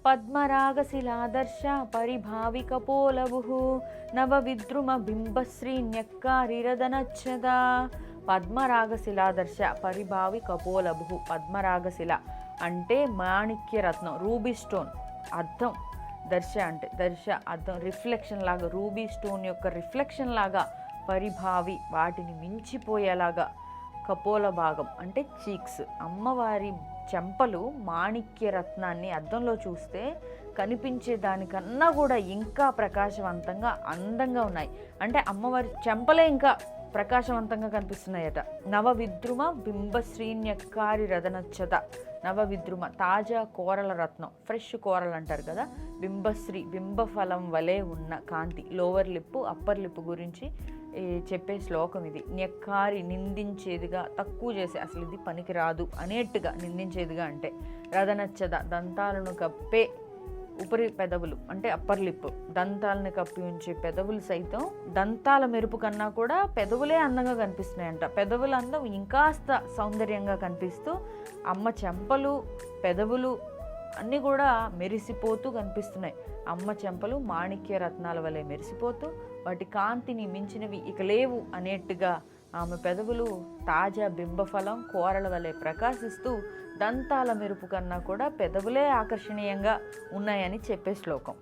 పద్మరాగశిలాదర్శ పరిభావికపోలభు నవ విద్రుమ బింబశ్రీన్యక్కారిరదనచ్చదా. పద్మరాగశిలాదర్శ పరిభావి కపోలభు. పద్మరాగశిల అంటే Manikyaratnam, ruby stone. అద్దం, దర్శ అంటే దర్శ అద్దం, రిఫ్లెక్షన్ లాగా, రూబీ స్టోన్ యొక్క రిఫ్లెక్షన్ లాగా, పరిభావి వాటిని మించిపోయేలాగా, కపోల భాగం అంటే చీక్స్. అమ్మవారి చెంపలు మాణిక్య రత్నాన్ని అద్దంలో చూస్తే కనిపించే దానికన్నా కూడా ఇంకా ప్రకాశవంతంగా అందంగా ఉన్నాయి. అంటే అమ్మవారి చెంపలే ఇంకా ప్రకాశవంతంగా కనిపిస్తున్నాయట. నవ విద్రుమ బింబశ్రీన్యక్కారి రదనచ్చత. నవ విద్రుమ తాజా కోరల రత్నం, ఫ్రెష్ కోరలు అంటారు కదా. బింబశ్రీ బింబఫలం వలె ఉన్న కాంతి. లోవర్ లిప్పు అప్పర్ లిప్పు గురించి చెప్పే శ్లోకం ఇది. న్యక్కారి నిందించేదిగా, తక్కువ చేసే, అసలు ఇది పనికి రాదు అనేట్టుగా నిందించేదిగా. అంటే రదనచ్చద దంతాలను కప్పే ఉపరి పెదవులు అంటే అప్పర్ లిప్. దంతాలను కప్పి ఉంచే పెదవులు సైతం దంతాల మెరుపు కన్నా కూడా పెదవులే అందంగా కనిపిస్తున్నాయంట. పెదవుల అందం ఇంకాస్త సౌందర్యంగా కనిపిస్తూ అమ్మ చెంపలు పెదవులు అన్నీ కూడా మెరిసిపోతూ కనిపిస్తున్నాయి. అమ్మ చెంపలు మాణిక్య రత్నాల వలె మెరిసిపోతూ వాటి కాంతిని మించినవి ఇక లేవు అనేట్టుగా ఆమె పెదవులు తాజా బింబఫలం కోరల వలె ప్రకాశిస్తూ దంతాల మెరుపు కన్నా కూడా పెదవులే ఆకర్షణీయంగా ఉన్నాయని చెప్పే శ్లోకం.